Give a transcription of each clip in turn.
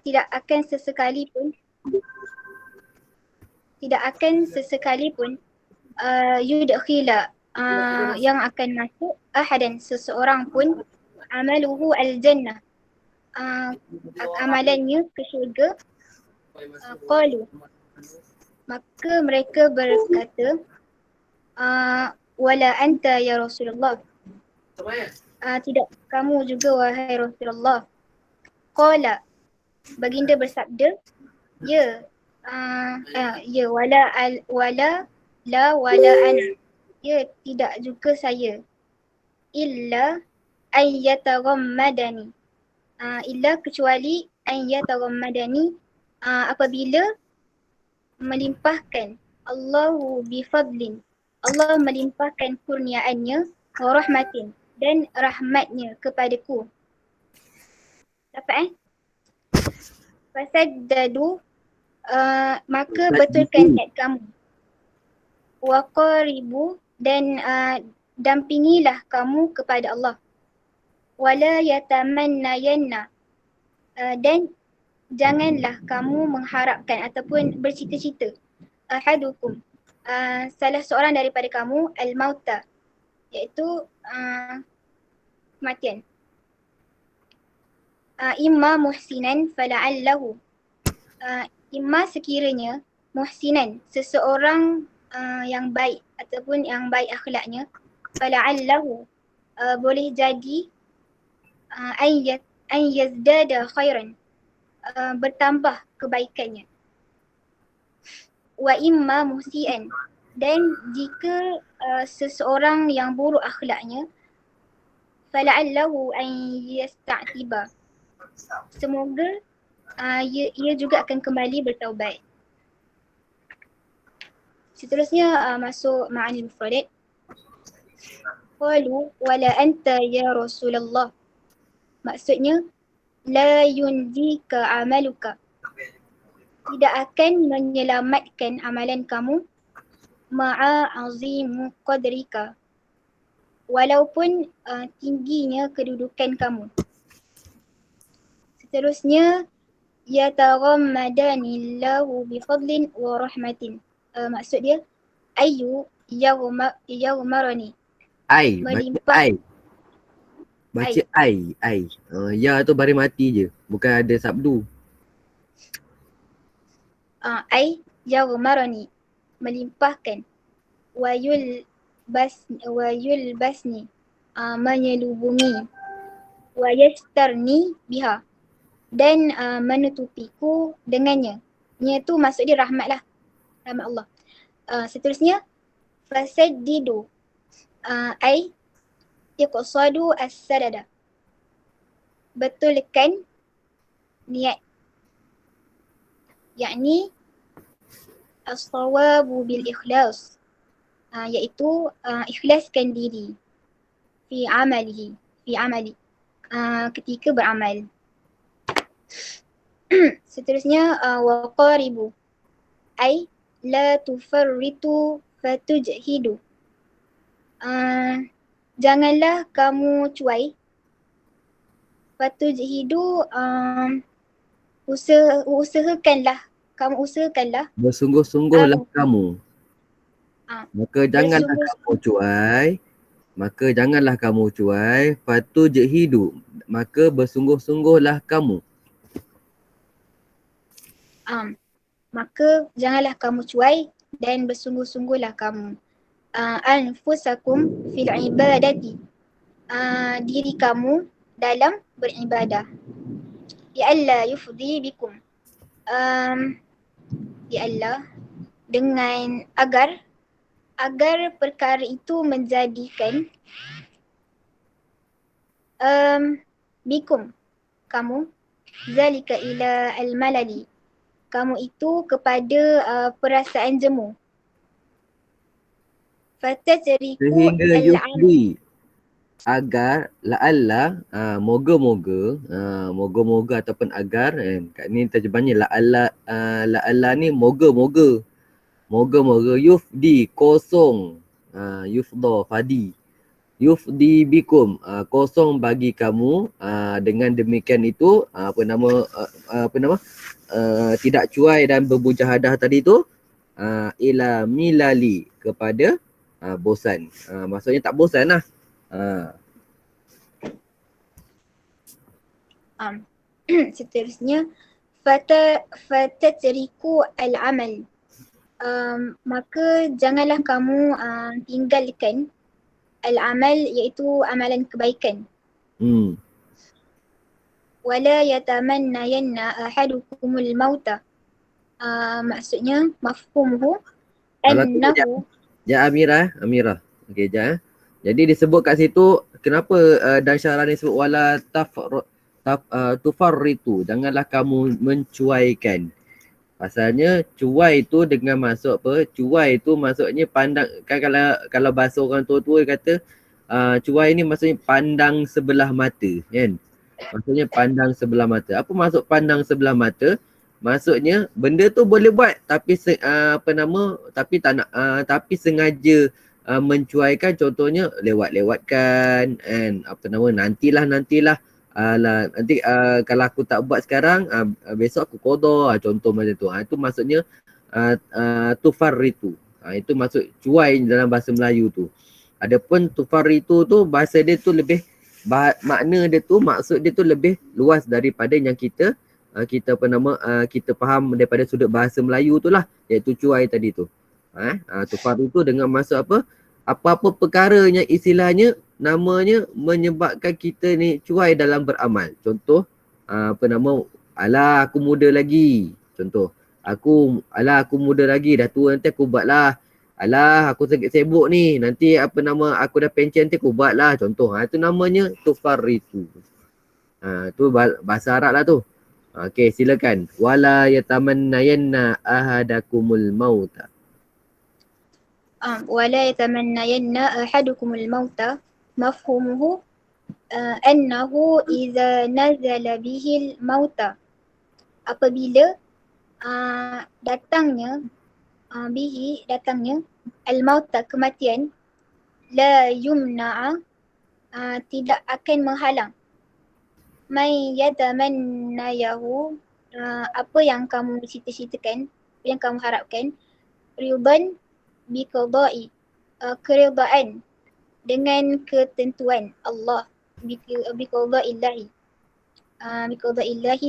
tidak akan sesekali pun yudkhila yang akan masuk ahadan seseorang pun amaluhu al-jannah amalannya ke syurga. Qalu, maka mereka berkata, wala anta ya Rasulullah, tidak kamu juga wahai Rasulullah. Qala, baginda bersabda, ya wala ana, ya tidak juga saya, illa ayyataghammadani, illa kecuali ayyataghammadani, apabila melimpahkan Allahu bifadlin, Allah melimpahkan kurniaannya, wa rahmatin, dan rahmatnya kepadaku. Dapat Fasaddadu, maka betulkan niat kamu. Wa qaribu, dan dampingilah kamu kepada Allah. Wala yatamannayanna, dan janganlah kamu mengharapkan ataupun bercita-cita ahadukum, salah seorang daripada kamu, al-mauta, iaitu kematian. Imma muhsinan fala'allahu, imma sekiranya muhsinan, seseorang yang baik ataupun yang baik akhlaknya, fala'allahu, boleh jadi an yazdada khairan, bertambah kebaikannya. Wa imma musian, dan jika seseorang yang buruk akhlaknya, fala'allahu an yasta'tiba, semoga ia juga akan kembali bertaubat. Seterusnya masuk ma'anil mufradat. Qalu wala anta ya Rasulullah, maksudnya la yunjika amaluka, tidak akan menyelamatkan amalan kamu, ma'a azimu qadrika, walaupun tingginya kedudukan kamu. Seterusnya yataghammadanillahu bifadlin wa rahmatin, maksud dia ayu yaghmarani, baca ai. Ya tu baris mati je, bukan ada sabdu. Ai yaghmarani, melimpahkan, wayul basni, menyelubungi, wayastarni biha, dan menutupiku dengannya. Nya tu maksud dia rahmat lah, rahmat Allah. Seterusnya fasaddidu, ai iqsadu as-sadada, betulkan niat, yakni as-sawabu bil ikhlas, iaitu ikhlaskan diri fi amali, ketika beramal. Seterusnya wa qaribu, ai la tufarritu fatujhidu, janganlah kamu cuai, fatujhidu, usahakanlah, bersungguh-sungguhlah kamu, maka janganlah kamu cuai, fatujhidu, maka bersungguh-sungguhlah kamu. Maka janganlah kamu cuai dan bersungguh-sungguhlah kamu. Anfusakum fil ibadati, diri kamu dalam beribadah. Ya Allah yufdi bikum, ya Allah, dengan agar perkara itu menjadikan bikum, kamu, zalika ila al-malali, kamu itu kepada perasaan jemu. Fatajriku Sehingga yufdi, agar, la'alla, moga-moga ataupun agar, kat ni terjemahnya la'alla ni moga-moga yufdi, kosong, yufda, fadi, yufdi bikum, kosong bagi kamu. Dengan demikian itu tidak cuai dan bermujahadah tadi tu, ila milali, kepada bosan. Maksudnya tak bosan lah. Seterusnya, fatatriku al-amal. Maka janganlah kamu tinggalkan al-amal, iaitu amalan kebaikan. Wala yatamannayanna ahadukumul mauta. Maksudnya, mafhumuhu annahu. Amirah. Okey, jap. Jadi disebut kat situ, kenapa dan syarah ni sebut wala tufarritu, janganlah kamu mencuaikan. Pasalnya cuai tu dengan maksud apa? Cuai tu maksudnya pandang, kan kalau bahasa orang tua-tua kata cuai ni maksudnya pandang sebelah mata, kan? Maksudnya pandang sebelah mata. Apa maksud pandang sebelah mata? Maksudnya benda tu boleh buat tapi tapi tak nak, tapi sengaja mencuaikan, contohnya lewat-lewatkan, kan? Nantilah. Nanti kalau aku tak buat sekarang, besok aku qada, contoh macam tu. Itu maksudnya tufarritu. Itu maksud cuai dalam bahasa Melayu tu. Adapun tufarritu tu bahasa dia tu lebih, makna dia tu, maksud dia tu lebih luas daripada yang kita kita faham daripada sudut bahasa Melayu tu lah, iaitu cuai tadi tu. Tufarritu dengan maksud apa? Apa-apa perkara yang istilahnya namanya menyebabkan kita ni cuai dalam beramal. Contoh, alah aku muda lagi. Contoh, aku muda lagi, dah tua nanti aku buat lah. Alah aku sibuk ni, nanti aku dah pencen nanti aku buat lah. Contoh, itu namanya tufarritu. Tu bahasa Arab lah tu. Okey, silakan. Wala yatamannayanna ahadakumul mauta. Wala yatamannayanna ahadukumul mauta, mafhumuhu annahu idza nazala bihil mauta. Apabila datangnya al-mauta, kematian, la yumna'a, tidak akan menghalang, may yatamannayahu, apa yang kamu cita-citakan, yang kamu harapkan, ridan biqada'i, keridaan dengan ketentuan Allah, biqada'illahi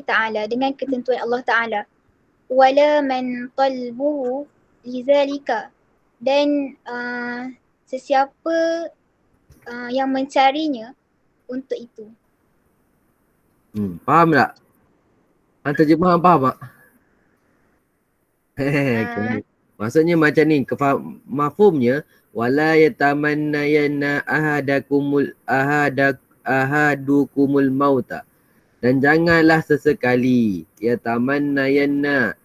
ta'ala, dengan ketentuan Allah Ta'ala. Wala man talbuhu lizalika, dan sesiapa yang mencarinya untuk itu. Faham tak? Terjemahan faham tak? Okay. Maksudnya macam ni, mafhumnya wala yatamannayanna ahadukumul mauta, dan janganlah sesekali yatamannayanna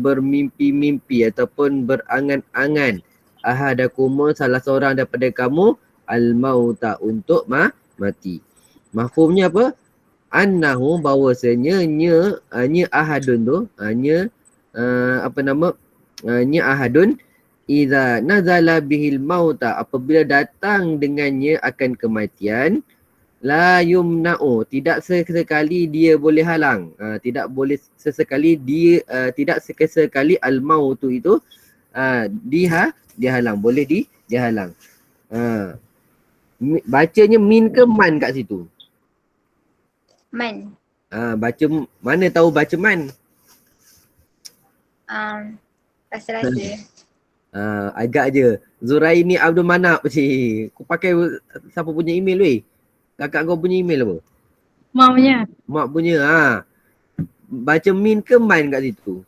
bermimpi-mimpi ataupun berangan-angan ahadakumul, salah seorang daripada kamu, al-mauta, untuk mati. Mafhumnya apa? Annahu, bahawasanya nya ahadun tu, nya ahadun idza nazala bihil mauta, apabila datang dengannya akan kematian, la yumna'u, tidak sesekali dia boleh halang, tidak sesekali al-mautu itu dihalang, boleh dihalang. Bacanya min ke man kat situ? Man. Baca, mana tahu baca man? Rasa-rasa. Agak je. Zuraini Abdul Manap cik. Kau pakai siapa punya email weh? Kakak kau punya email apa? Mak punya. Mak punya. Baca min ke man kat situ?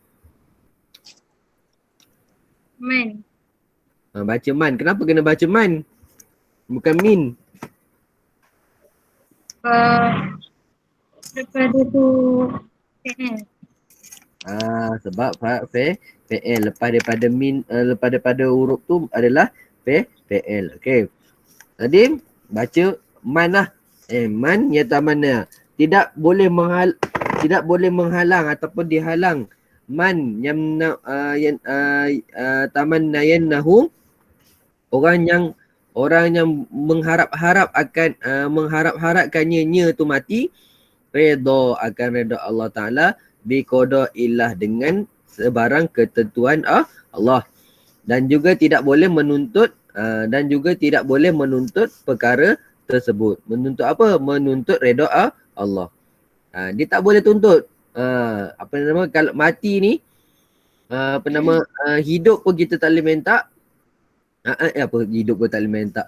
Man. Baca man. Kenapa kena baca man? Bukan min. Daripada tu PL. Sebab PL lepas daripada min, lepas daripada huruf tu adalah PL. Okey. Tadi baca man lah. Man yatamanna. Tidak boleh menghalang ataupun dihalang. Man yamna tamannayannahu Orang yang mengharap-harap akan mengharap-harapkannya tu mati, redha akan redha Allah Taala biqada illah dengan sebarang ketentuan Allah, dan juga tidak boleh menuntut perkara tersebut. Menuntut apa? Menuntut redha Allah. Dia tak boleh tuntut. Kalau mati ni hidup pun kita tak boleh minta. Hidup pun tak boleh minta.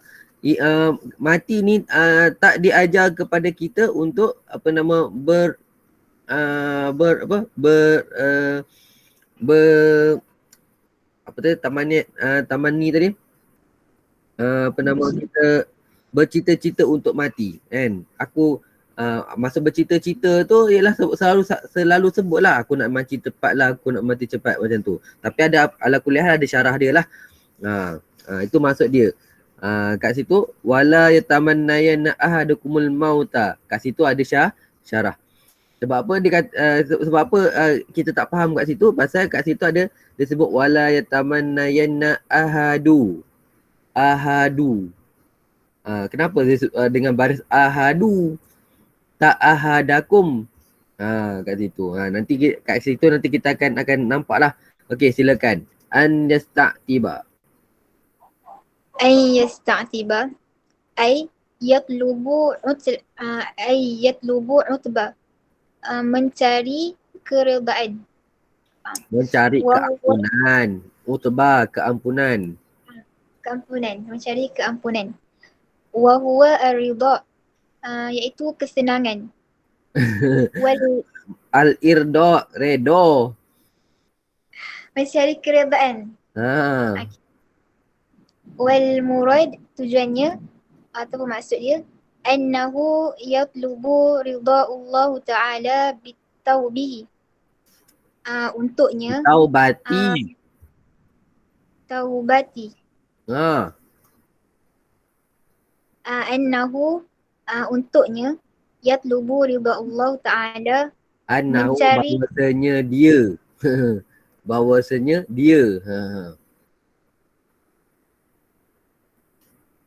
Mati ni tak diajar kepada kita untuk taman ni tadi, kita bercita-cita untuk mati kan. Aku masa bercita-cita tu ialah selalu sebut lah aku nak mati cepat lah, aku nak mati cepat macam tu. Tapi ada ala kuliah ada syarah dia lah. Itu maksud dia. Kat situ wala yatamannayanna ahadukumul mauta. Kat situ ada syarah. Sebab apa dia kata, sebab apa kita tak faham kat situ? Pasal kat situ ada disebut wala yatamannayanna ahadu. Kenapa dengan baris ahadu, tak ahadakum? Kat situ. Nanti kat situ nanti kita akan nampak lah. Okey, silakan. An yasta'tiba. Ay yasta'tiba. Ay yatlubu utba. Mencari keredaan. Mencari keampunan. Utba, keampunan. Mencari keampunan. Wa huwa ar-ridha, iaitu kesenangan. Al-irda, redo. Mencari keredaan. Wal murad, tujuannya atau maksud dia, annahu yatlubu ridha Allah Ta'ala bitawbihi. Untuknya taubati. Annahu, untuknya, yatlubu ridha Allah Ta'ala, Annahu, mencari, bahwasanya dia.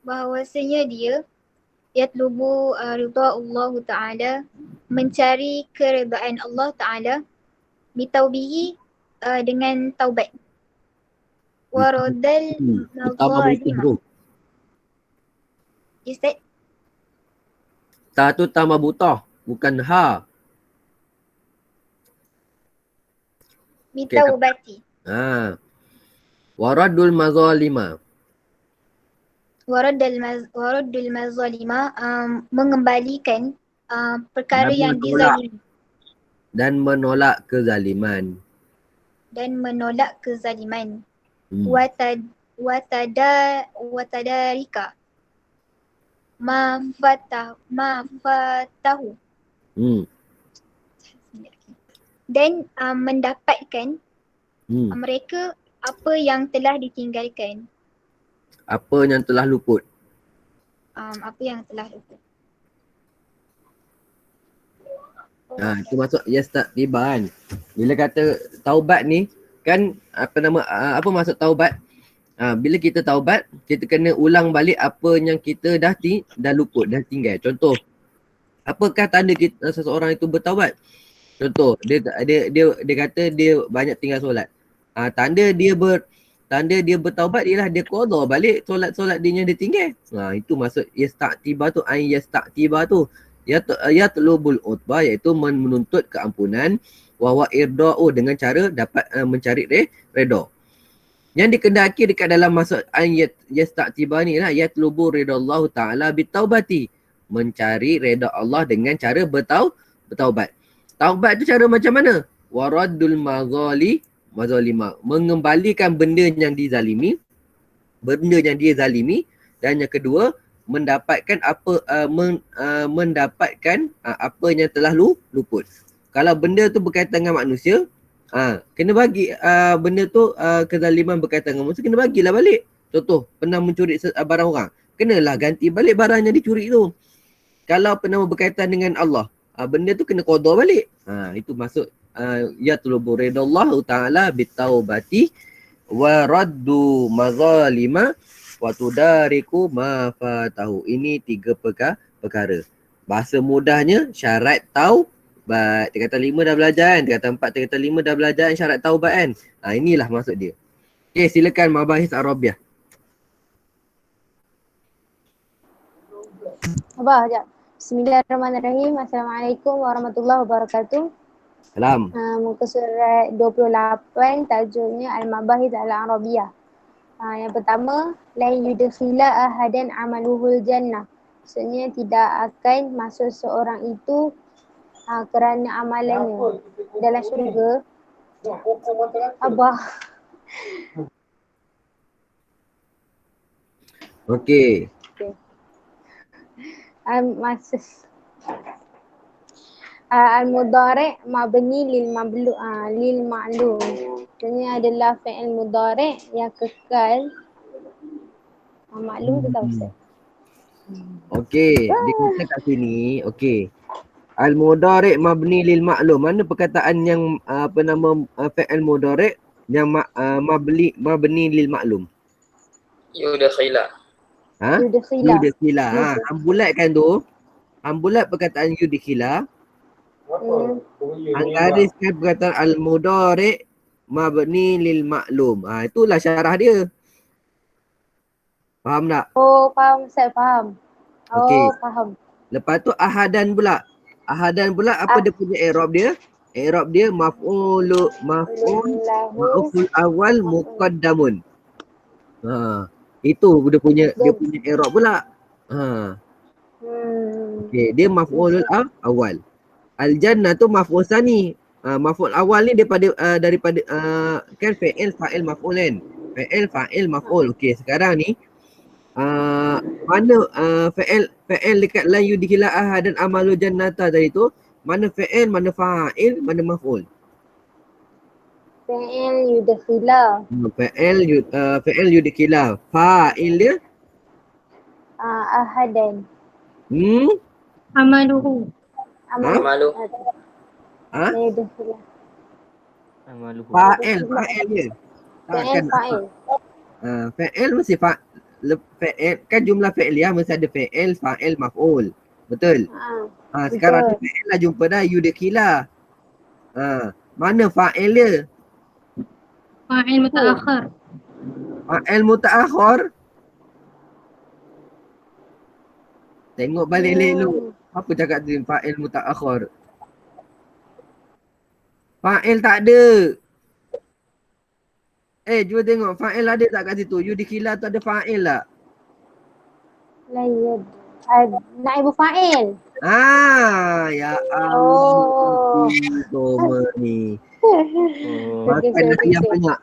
Bahwasanya dia yatlubu ridha Allah Ta'ala, mencari keredaan Allah Ta'ala, bitaubihi, dengan taubat. Waradal mazalimah. Is that? Ta tu tambah butah, bukan ha. Bitaubati. Waradul mazalima. Waradul mazalima, mengembalikan perkara yang dizalimi. Dan menolak kezaliman. Watadarika ma fatahu. Dan mendapatkan mereka apa yang telah ditinggalkan. Apa yang telah luput. Itu maksud yasta'tiba kan. Bila kata taubat ni kan, apa maksud taubat? Bila kita taubat, kita kena ulang balik apa yang kita dah luput, dah tinggal. Contoh, apakah tanda seseorang itu bertaubat? Contoh, dia kata dia banyak tinggal solat. Tanda dia bertaubat ialah dia qada balik solat dia yang dia tinggal. Itu maksud yasta'tiba tu, yasta'tiba tu. Yatlubul utba, iaitu menuntut keampunan, wa irda'u, dengan cara dapat mencari redha. Yang dikendaki dekat dalam maksud ayat yasta'tiba ni lah, yatlubu ridallahu ta'ala bitaubati, mencari redha Allah dengan cara bertaubat. Taubat tu cara macam mana? Waraddul mazalima, mengembalikan benda yang dia zalimi. Dan yang kedua, mendapatkan apa yang telah luput. Kalau benda tu berkaitan dengan manusia, kena bagi benda tu, kezaliman berkaitan dengan manusia, kena bagilah balik. Contoh, pernah mencuri barang orang, kenalah ganti balik barang yang dicuri tu. Kalau pernah berkaitan dengan Allah, benda tu kena qada balik. Itu maksud yatlubu ridallahu ta'ala bitaubati wa raddu mazalima wa tudariku ma fatahu. Ini 3 perkara. Bahasa mudahnya syarat taubat. Dia kata 5 dah belajar kan, dia kata 4, dia kata 5 dah belajar kan, syarat taubat kan. Inilah maksud dia. Okey, silakan Mabahis Arabiah. Abah, sekejap. Bismillahirrahmanirrahim. Assalamualaikum warahmatullahi wabarakatuh. Salam. Muka surat 28, tajuknya Al-Mabahith Al-Arabiyah. Yang pertama, la yudkhila ahadan amaluhul jannah. Maksudnya tidak akan masuk seorang itu kerana amalannya dalam syurga. Abah. Okey. Al-mudhari' mabni lil ma'lum. Ini adalah fi'il mudhari' yang kekal. Maklum tu tahu Ustaz. Okey, dia kata kat sini, okey. Al-mudhari' mabni lil ma'lum. Mana perkataan yang fi'il mudhari' yang mabni lil ma'lum? Yudkhila. Yudkhila. Hang bulatkan tu. Hang bulat perkataan yudkhila. Hang gariskan perkataan al-mudhari' mabni lil ma'lum. Itulah syarah dia. Faham tak? Oh, faham Ustaz, faham. Okey. Faham. Lepas tu ahadan pula. Ahadan pula apa dia punya i'rab dia? I'rab dia maf'ul awal muqaddamun. Itu dia punya i'rab pula. Okey, dia maf'ulul awal. Al-jannah tu maf'ul tsani. Maf'ul awal ni daripada kan fi'il fa'il maf'ul kan. Fi'il fa'il maf'ul. Okey, sekarang ni mana fi'il dekat la yudkhila ahadan amalu jannata tadi tu, mana fi'il, mana fa'il, mana maf'ul? Fi'il yudkhila. Fi'il yudkhila. Fa'il dia Ahadan. Amaluhu. Amalu. Yudkhila. Fa'il dia. Fi'il fa'il. Fi'il mesti fi'il kan jumlah fi'liyah mesti ada fi'il, fa'il, maf'ul. Betul? Sekarang fi'il lah jumpa dah yudkhila. Mana fa'il dia? Fa'il mutaakhir. Fa'il mutaakhir. Tengok balik dulu. Apa cakap tu fa'il mutaakhir? Fa'il tak ada. Cuba tengok fa'il ada tak kat situ? Yudkhila tu ada fa'il tak? Layyad. Naibu fa'il. Ya Allah. Toma ni. Makan nasi yang banyak.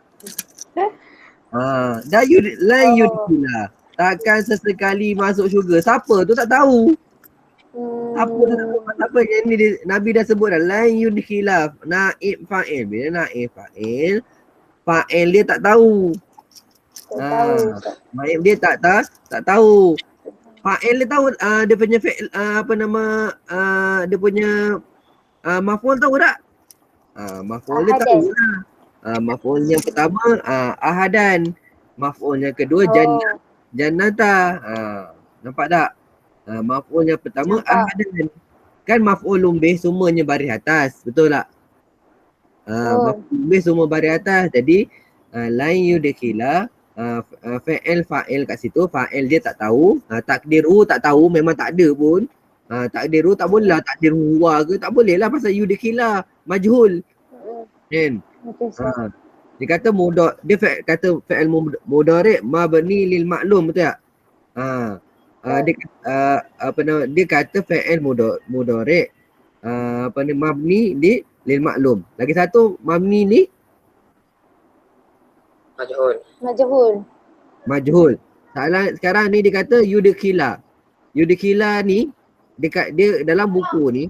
Dah lain yudkhila. Takkan sesekali masuk syurga. Siapa tu tak tahu. Apa tu tak tahu. Apa yang ni Nabi dah sebut dah. Lain yudkhila. Naib fa'il. Bila naib fa'il, fa'il dia tak tahu. Naib dia tak tahu. Fa'il dia tahu dia punya fi'il dia punya maf'ul tahu tak? Maf'ul dia tahu lah. Maf'ul yang pertama ahadan. Maf'ul yang kedua jannata. Nampak tak? Maf'ul yang pertama ahadan. Kan maf'ulun bih semuanya baris atas. Betul tak? Maf'ulun bih semua baris atas. Jadi lain yudkhila fi'il fa'il kat situ. Fa'il dia tak tahu. Takdiru tak tahu. Memang tak ada pun. Takdiru tak boleh lah. Takdir huwa ke. Tak boleh lah pasal yudkhila. Majhul. Kan? Dia kata dia kata fi'il mudhari' mabni lil ma'lum, betul tak? Dia kata fi'il mudhari' mabni lil ma'lum. Lagi satu mabni ni majhul. Sekarang ni dia kata yudkhila. Yudkhila ni dia dalam buku ni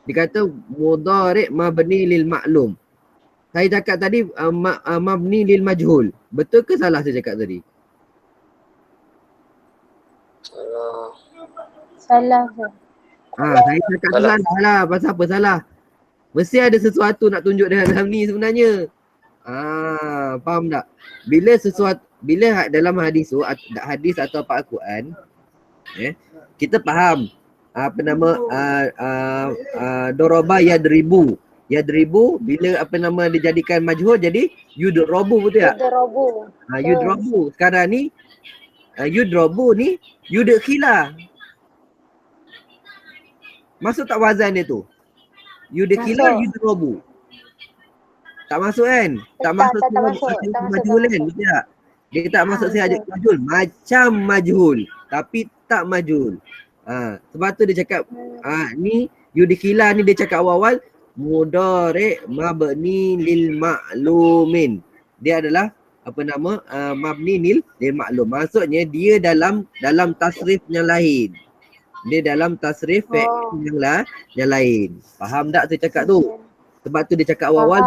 dia kata mudhari' mabni lil ma'lum. Saya cakap tadi mabni lil majhul. Betul ke salah saya cakap tadi? Salah. Saya cakap salah lah. Pasal apa salah? Mesti ada sesuatu nak tunjuk dalam ni sebenarnya. Faham tak? Bila sesuatu bila dalam hadis tu, hadis atau Al-Quran, kita faham apa nama doroba yadribu. Yadribu bila apa nama dijadikan majhul jadi yudrobu, betul tak? Yudrobu. Yudrobu. Sekarang ni yudrobu ni yudkhila. Masuk tak wazan dia tu? Yudkhila yudrobu. Tak masuk kan? Tak masuk majhul kan? Betul tak? Dia tak masuk sahaja majhul. Macam majhul tapi tak majhul. Sebab tu dia cakap ni yudkhila ni dia cakap awal mudhari' mabni lil ma'lumin. Dia adalah apa nama mabni lil maklum. Maksudnya dia dalam tasrif yang lain. Dia dalam tasrif yang lain. Faham tak saya cakap tu? Sebab tu dia cakap awal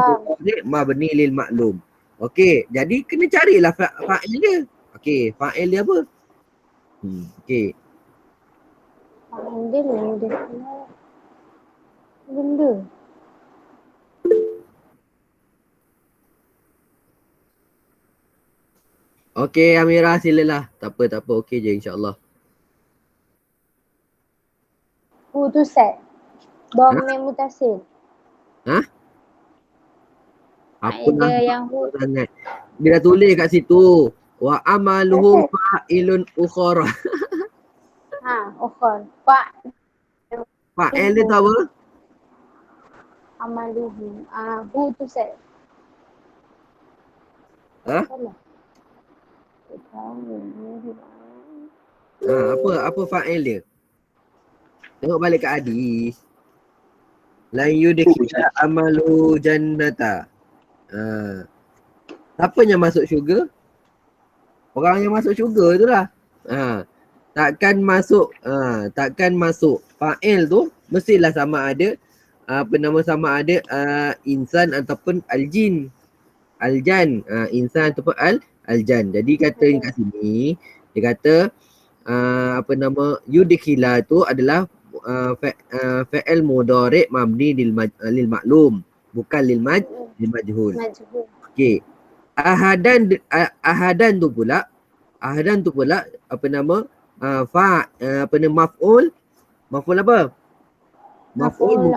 mabni lil maklum. Okey, jadi kena carilah fa'il dia. Okey, fa'il dia apa? Okey. Fa'il dia ni benda. Okey, Amirah silalah. Tak apa. Okey je insya-Allah. Tu set. Dhamir mutasil. Apa Ada yang sangat. Dia dah tulis kat situ. Wa amaluhu fa'ilun ukhra. ukhra. Fa'il dia tu apa? Amaluhu. Hu tu set. Apa fa'il dia? Tengok balik ke hadis. La yudkhila amalu jannata. Siapa yang masuk syurga? Orang yang masuk syurga itulah. Takkan masuk fa'il tu mestilah sama ada sama ada insan ataupun aljin. Aljan, insan ataupun aljan. Jadi kata kat sini dia kata yudkhila tu adalah fa'il mudhari' mabni lil maklum, bukan lil majhul. Okey. Ahadan tu pula maf'ul apa? Maf'ul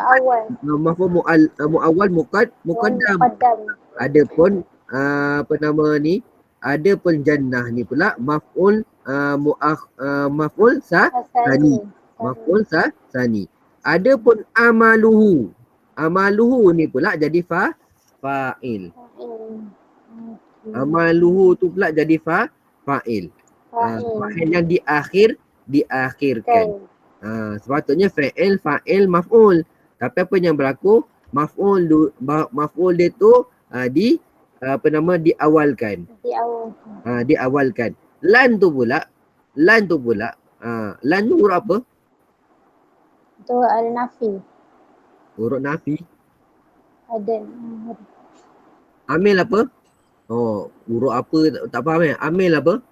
muawwal muqaddam. Adapun adapun jannah ni pula maf'ul maf'ul sani. Maf'ul sani. Adapun amaluhu ni pula jadi fa'il. Amaluhu tu pula jadi fa'il. Fa'il yang diakhirkan. Sepatutnya fa'il maf'ul. Tapi apa yang berlaku? Maf'ul dia tu diawalkan. Diawalkan. Lan tu pula lan tu huruf apa? Tu al-nafi. Huruf nafi. Ada. Amil apa? Huruf apa tak faham kan? Amil apa?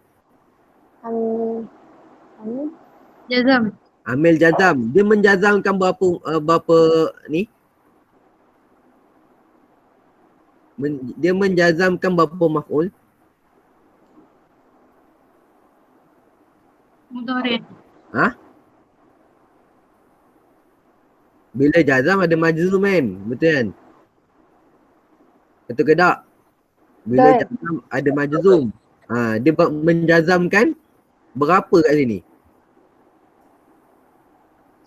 Amil. Jazam. Amil jazam. Dia menjazamkan berapa ni? Dia menjazamkan berapa maf'ul? Mudhari'. Bila jazam ada majzum kan? Betul kan? Betul ke tak? Bila jazam ada majzum. Dia menjazamkan berapa kat sini?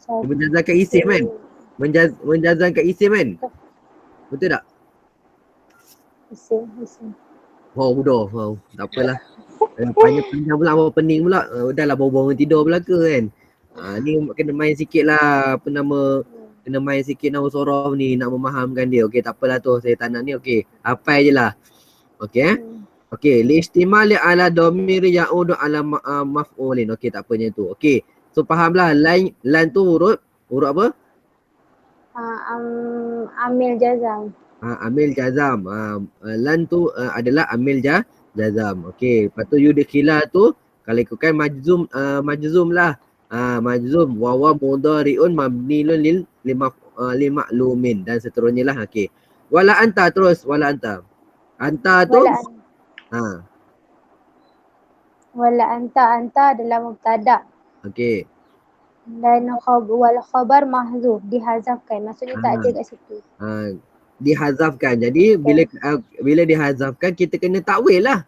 Dia menjazamkan isim kan? Menjazamkan isim kan? Betul tak? Isim. Mudah. Tak apalah. Panjang pula, apa pening pula. Udahlah baru-baru tidur pula ke kan? Ni kena main sikit lah kena main sikit nama surah ni nak memahamkan dia. Okey, tak apalah tu. Saya tak nak ni. Okey, hafal je lah. Okey Okey, liistimali ala dhamir ya'udu ala maf'ulin. Okey, tak apanya tu. Okey. So fahamlah lan tu huruf apa? Amil jazam. Amil jazam. Lan tu adalah amil jazam. Okey, lepas tu yudkhila tu kalau ikutkan majzum lah. Majzum wa mudhari'un mabniun lil ma'lumin dan seterusnya lah. Okey. Wala anta terus, wala anta. Anta tu Wala anta adalah mubtada. Okey. Dan wal khabar mahzuf, dihazafkan. Maksudnya tak ada kat situ. Dihazafkan. Jadi bila dihazafkan kita kena takwil lah.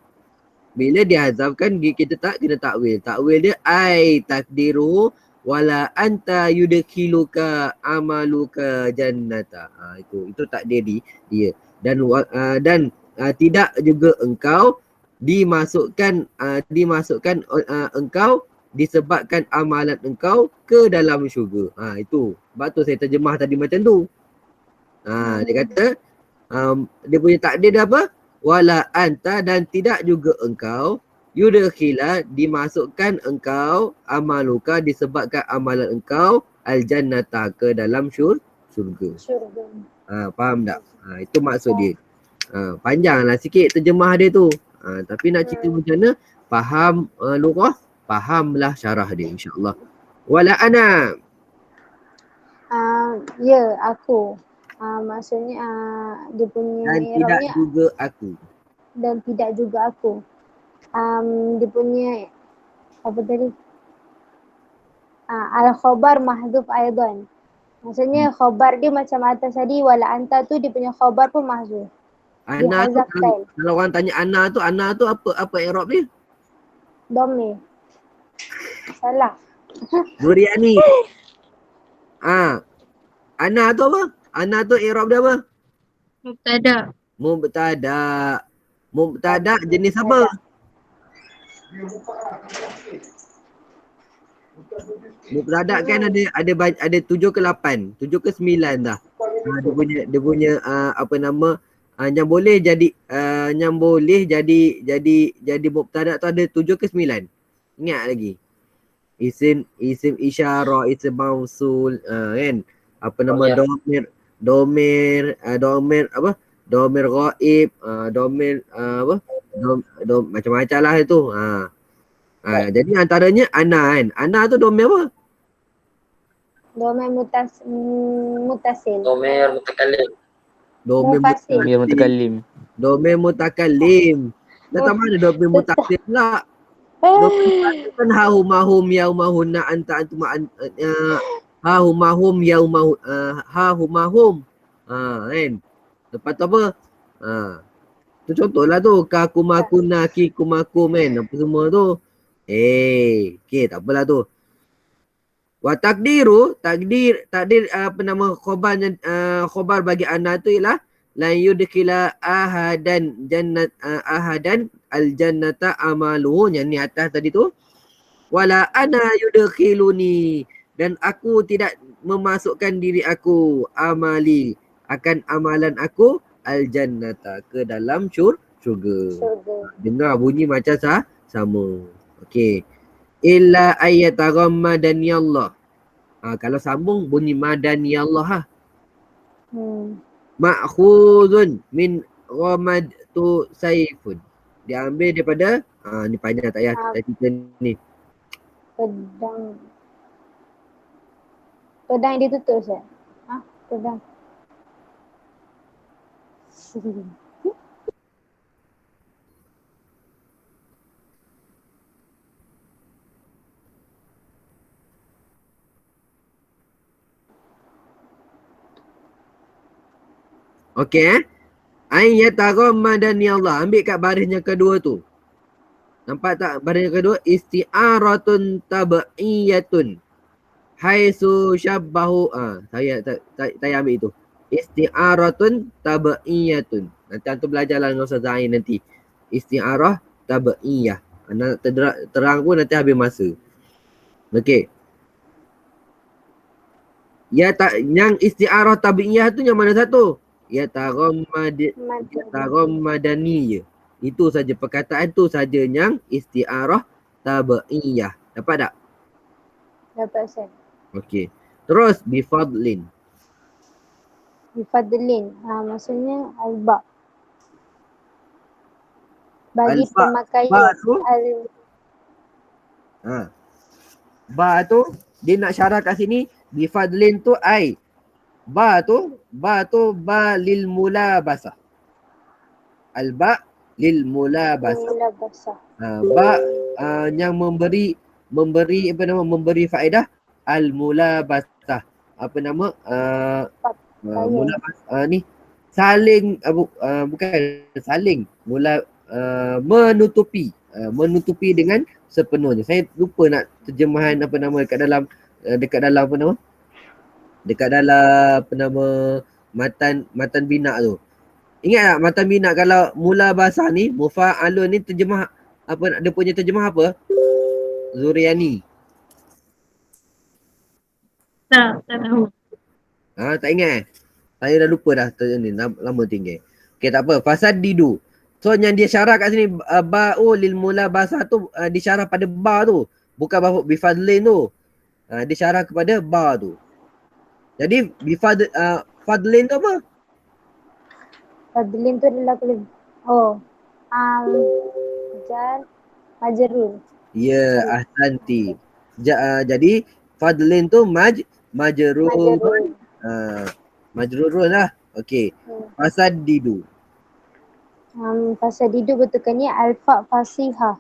Bila dihazafkan kita tak kena takwil. Takwil dia ai takdiru wala anta yudkhiluka amaluka jannata. Itu takdir dia. Dan tidak juga engkau dimasukkan engkau disebabkan amalan engkau ke dalam syurga. Itu. Sebab tu saya terjemah tadi macam tu. Dia kata dia punya takdir dia apa? Wala anta, dan tidak juga engkau yudkhila dimasukkan engkau amaluka disebabkan amalan engkau al-jannata ke dalam syurga. Faham tak? Itu maksud dia. Panjanglah sikit terjemah dia tu. Tapi nak cerita macam mana faham lughah, fahamlah syarah dia insya-Allah. Wala ana. Ya, aku. Maksudnya dia punya Dan tidak juga aku. Dan tidak juga aku. Dia punya apa tadi? Al-khabar mahzuf aidan. Maksudnya khabar dia macam atas tadi, wala anta tu dia punya khabar pun mahzuf. Ana tu kalau orang tanya ana tu apa i'rab dia? Dhamir. Salah. Nuriani. Ana tu apa? Ana tu i'rab dia apa? Mubtada. Mubtada jenis apa? Mubtada kan ada 7 ke 8, 7 ke 9 dah. Dia punya apa nama yang boleh jadi mubtada tu ada 7 ke 9. Ingat lagi. Isim isyarah, isim mausul, kan? Apa nama domir apa? Domir ghaib, domir apa? Macam-macam lah itu. Jadi antaranya ana kan. Ana tu domir apa? Domir mutasil. Domir mutakallim. Domir mutakallim. Domir mutakallim. Datang mana domir mutasil pula? Domir kan hahumahum yaumahunna anta antum hahumahum yaumahun hahumahum. Kan? Lepas tu apa? Tu contohlah tu. Kakumakuna kikumakum kan. Apa semua tu. Okay, tak apalah tu. Wa takdir apa nama khabar bagi ana tu ialah la yudkhila ahadan al-jannata amaluhu, yang ni atas tadi tu. Wala ana yudkhiluni, dan aku tidak memasukkan diri aku amali akan amalan aku al-jannata ke dalam syurga. Dengar bunyi macam sama. Okey. Illa ayyataghammadani Allah. Kalau sambung bunyi madani Allah . Ma'khudun min ghamadtu saifun. Diambil daripada ni panjang tak payah cerita ni. Pedang ditutup Ustaz. Pedang. Okey Ayyataghammadani Allah. Ambil kat baris yang kedua tu. Nampak tak baris yang kedua? Isti'aratun tab'iyatun haitsu syabbahu. Saya ambil itu. Isti'aratun tab'iyatun. Nanti antum belajarlah dengan Ustaz Zain nanti. Isti'arah tab'iyah. Terang pun nanti habis masa. Okey. Yang isti'arah tab'iyah tu yang mana satu? Yataghammadani je. Itu saja, perkataan tu saja yang isti'arah tab'iyah. Dapat tak? Dapat Ustaz. Okey. Terus bifadlin. Maksudnya al-ba. Bagi Al-ba. pemakaian Ba tu dia nak syarah kat sini. Bifadlin tu ai. Ba tu ba lil mulabasah. Al-ba lil mulabasah. Mulabasah. Ba yang memberi memberi faedah al mulabasah. Apa nama? Mulabasah ni saling bukan saling menutupi menutupi dengan sepenuhnya. Saya lupa nak terjemahan apa nama dekat dalam apa nama? Dekat dalam apa nama matan bina tu. Ingat tak matan bina kalau mula bahasa ni mufa'alun ni terjemah apa dia punya terjemah apa? Zuriani. Tak tahu. Tak ingat. Saya dah lupa dah ni lama tinggal. Okey tak apa. Fasad didu. So yang dia syarah kat sini ba'u lil mula bahasa tu disyarah pada ba tu. Bukan bahawa bifadlin tu. Dia syarah kepada ba tu. Jadi fadlin tu apa? Fadlin tu adalah jar majrur. Ya, ahsanti. Jadi fadlin tu majrurun. Majrurun lah. Okey. Fasadidu. Fasadidu betulkannya alfa fasihah.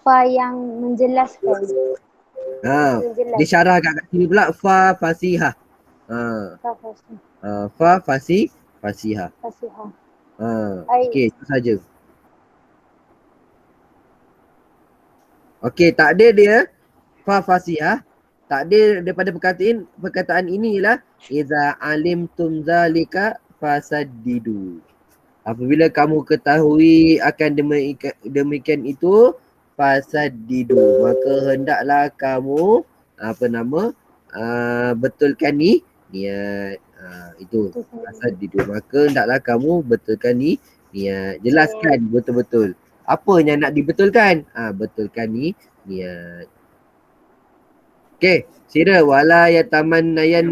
Fa yang menjelaskan. Dia syarah kat sini pula fa fasihah. Fa fasihah. Fa fasihah. Fasihah. Okey, itu saja. Okey, takdir dia fa fasihah. Takdir daripada perkataan ini ialah iza alimtum zalika fasaddidu. Apabila kamu ketahui akan demikian itu fasaddidu, maka hendaklah kamu betulkan niat. Itu fasaddidu, maka hendaklah kamu betulkan niat. Jelaskan betul-betul apa yang nak dibetulkan. Betulkan niat. Okey, sira wala yatamannayan.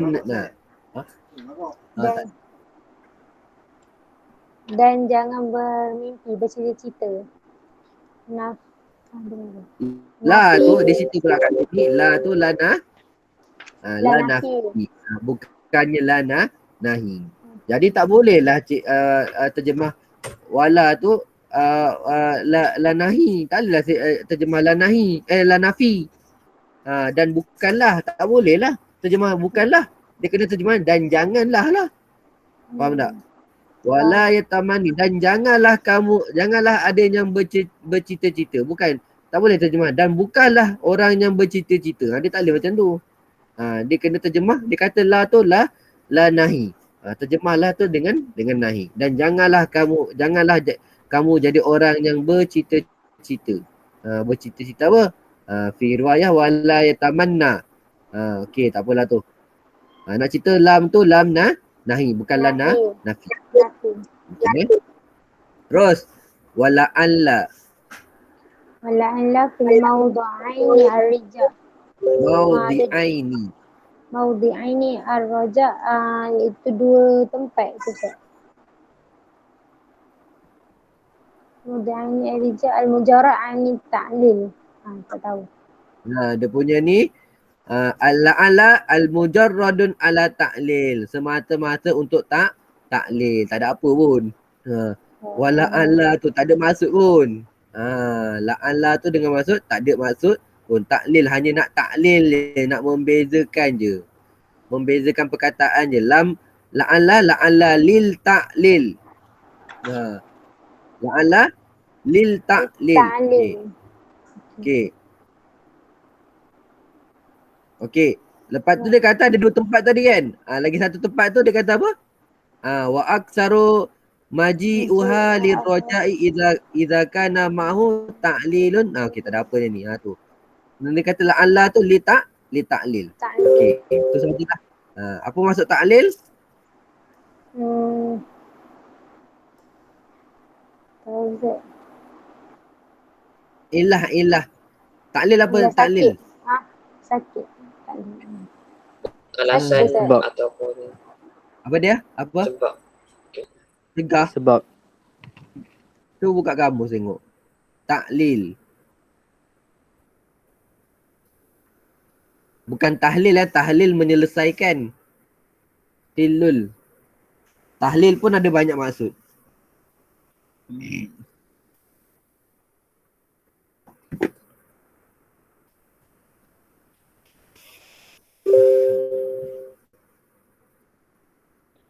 Dan jangan bermimpi bercita-cita. La tu di situ pula kat sini. La tu lana. La nafi. Bukannya lana nahi. Jadi tak boleh lah terjemah wala tu la nahi. Tak boleh lah terjemah la nahi. La nafi. Dan bukanlah, tak boleh lah terjemah bukanlah. Dia kena terjemah dan janganlah lah. Faham tak? Wala yatamani, dan janganlah ada yang bercita-cita. Bukan, tak boleh terjemah dan bukanlah orang yang bercita-cita. Dia tak boleh macam tu. Dia kena terjemah, dia kata la tu la nahi. Terjemahlah tu dengan nahi. Dan janganlah kamu jadi orang yang bercita-cita. Bercita-cita apa? Fi riwayah wala yatamanna. Okey, tak apalah tu. Nak cerita lam tu lam nahi, bukan lana nafi. Okay. Terus wala alla. Wala alla fil mawdu'aini ar-rija. Mawdu'aini ar-raja, itu dua tempat tu Ustaz. Mawdu'aini ar-rija al-mujarrad 'ani ta'lil. Tak tahu. Dia punya ni al-la'ala al-mujarradun ala ta'lil. Semata-mata untuk taklil. Tak ada apa pun. Wala'ala tu tak ada maksud pun. La'ala tu dengan maksud tak ada maksud pun. Taklil hanya nak taklil je. Nak membezakan je. Membezakan perkataan je. La'ala lil taklil. La'ala lil taklil. Okey. Lepas tu dia kata ada dua tempat tadi kan. Lagi satu tempat tu dia kata apa? Wa aksaru maji'uha lirraja'i idza kana ma'hu ta'lilun. Okey, tak ada apa ni. Tu. Dia kata la'alla tu li ta'lil. Okey, itu sajalah. Apa maksud ta'lil? Ilah. Taklil apa? Taklil. Sakit. Alasan Sebab. ataupun Apa dia? Apa? sebab. Tegah. Sebab. Tu buka kamus tengok. Taklil. Bukan tahlil lah. Tahlil menyelesaikan. Tilul. Tahlil pun ada banyak maksud.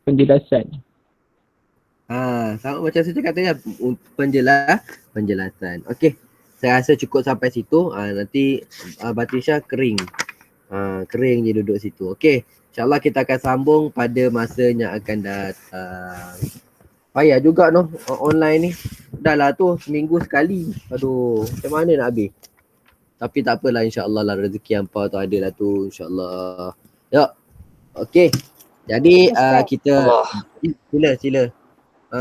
Penjelasan. Sama macam saya cakap tadi, penjelasan. Okey. Saya rasa cukup sampai situ. Nanti Batisha kering. Kering je duduk situ. Okey. InsyaAllah kita akan sambung pada masa yang akan datang. Payah juga noh online ni. Dah lah tu seminggu sekali. Aduh, macam mana nak habis? Tapi tak apalah, insyaAllah lah rezeki hampa tu ada lah tu, insyaAllah. Ya. Okey. Jadi kita sila.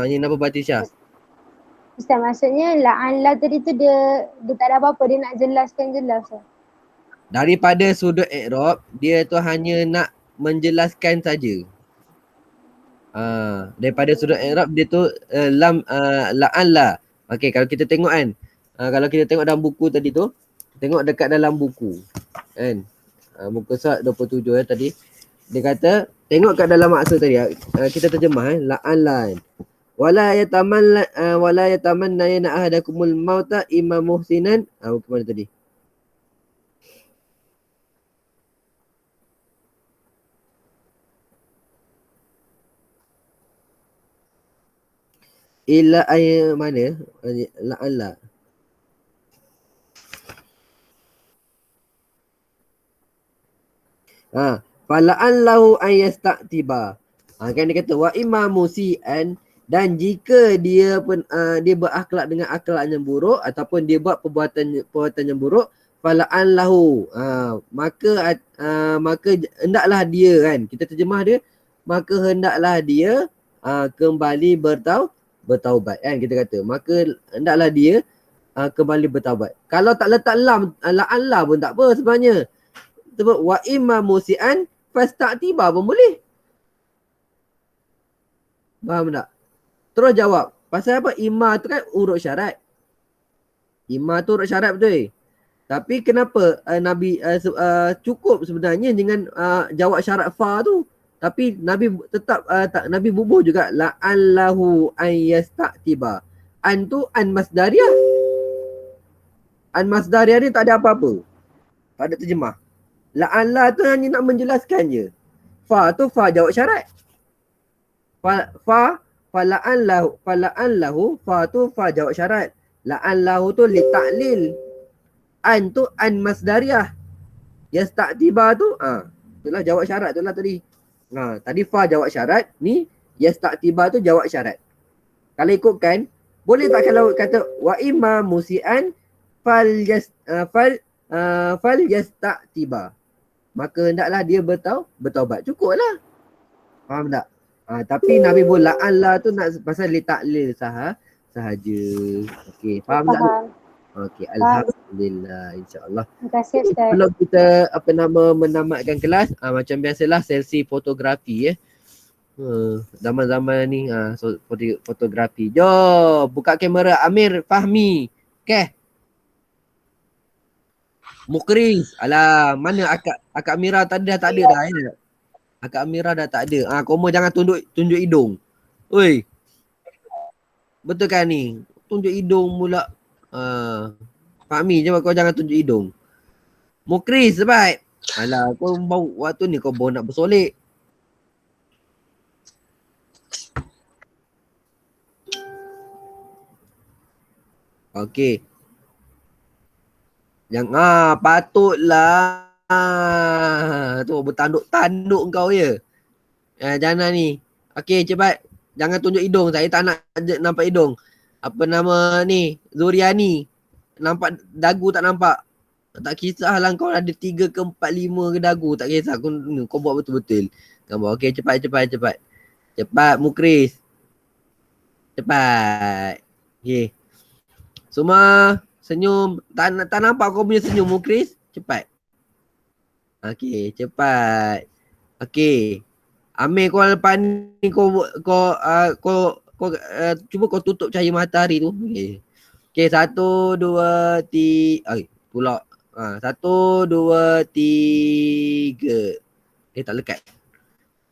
Ni nama Batisha. Ustaz, maksudnya la'anlah tadi tu dia tak ada apa-apa, dia nak jelaskan jelas. Daripada sudut i'rab, dia tu hanya nak menjelaskan saja. Daripada sudut i'rab dia tu la'anlah. Okey, kalau kita tengok kan, kalau kita tengok dalam buku tadi tu, tengok dekat dalam buku kan, muka surat 27 tadi, dia kata tengok kat dalam maksud tadi, kita terjemah la'anlah kan. Wala yatamanna yana ahadakumul mauta imma muhsinan. Ke mana tadi? Illa ay mana? La'alla. Fala'allahu an yasta'tiba. Kan dia kata wa imma musian, dan jika dia berakhlak dengan akhlak yang buruk ataupun dia buat perbuatan yang buruk, fala'allahu, maka hendaklah dia kan, kita terjemah dia, maka hendaklah dia kembali bertaubat kan, kita kata maka hendaklah dia kembali bertaubat. Kalau tak letak la'allah pun tak apa sebenarnya. Sebab wa imma musian fasta'tiba pun boleh. Faham tak? Terus jawab. Pasal apa? Imma tu kan urut syarat. Imma tu urut syarat betul. Tapi kenapa Nabi cukup sebenarnya dengan jawab syarat fa tu. Tapi Nabi tetap Nabi bubuh juga la'allahu an yasta'tiba. An tu an masdariyah. An masdariyah ni tak ada apa-apa. Tak ada terjemah. La'allah tu hanya nak menjelaskan je. Fa tu fa jawab syarat. Fala'allahu fa tu fa jawab syarat. La'allahu tu li ta'lil. An tu an masdariyah. Yasta'tiba tu itulah jawab syarat tu lah tadi. Tadi fa jawab syarat, ni yasta'tiba tu jawab syarat. Kalau ikutkan, boleh tak kalau kata wa imma musian fal yasta'tiba. Maka hendaklah dia bertaubat. Cukuplah. Faham tak? Tapi Nabi pun la'allah tu nak pasal li ta'lil sahaja. Okey, faham tak? Okey, alhamdulillah, insya-Allah. Terima kasih Ustaz. Sebelum kita menamatkan kelas, macam biasalah sesi fotografi zaman-zaman ni fotografi. Jom buka kamera Amir Fahmi. Okey. Mukris. Alah, mana akak Amira tadi dah tak ada dah ya. Akak Amira dah tak ada. Koma jangan tunjuk hidung. Oi. Betul kan ni? Tunjuk hidung pula. Fahmi je kau jangan tunjuk hidung. Mukris sebaik. Alah, kau bau waktu ni kau bau nak bersolek. Okey. Yang patutlah. Tu bertanduk-tanduk kau ya. Jangan ni. Okey, cepat. Jangan tunjuk hidung. Saya tak nak nampak hidung. Apa nama ni? Zuriani. Nampak dagu tak nampak. Tak kisahlah kau ada 3 ke 4, 5 ke dagu. Tak kisah. Kau buat betul-betul. Okey, cepat. Cepat Mukris. Cepat. Okey. Semua senyum. Tak nampak kau punya senyum Mukris. Cepat. Okey, cepat. Okey. Amir kau lepas ni kau cuba kau tutup cahaya matahari tu. Okey. Okey, 1 2 3. Pula. 1 2 3. Tak lekat.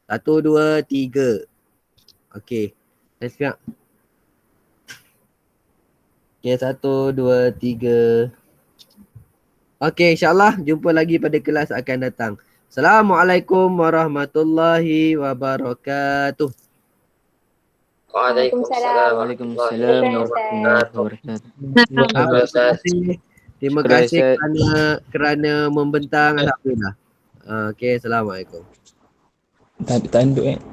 1 2 3. Okey. Let's go. Okey, 1 2 3. Okey, insyaAllah jumpa lagi pada kelas akan datang. Assalamualaikum warahmatullahi wabarakatuh. Waalaikumsalam Waalaikumsalam warahmatullahi wabarakatuh. Terima Syukur, kasih Ustaz. kerana membentang. Alhamdulillah. Okey, assalamualaikum. Tanduk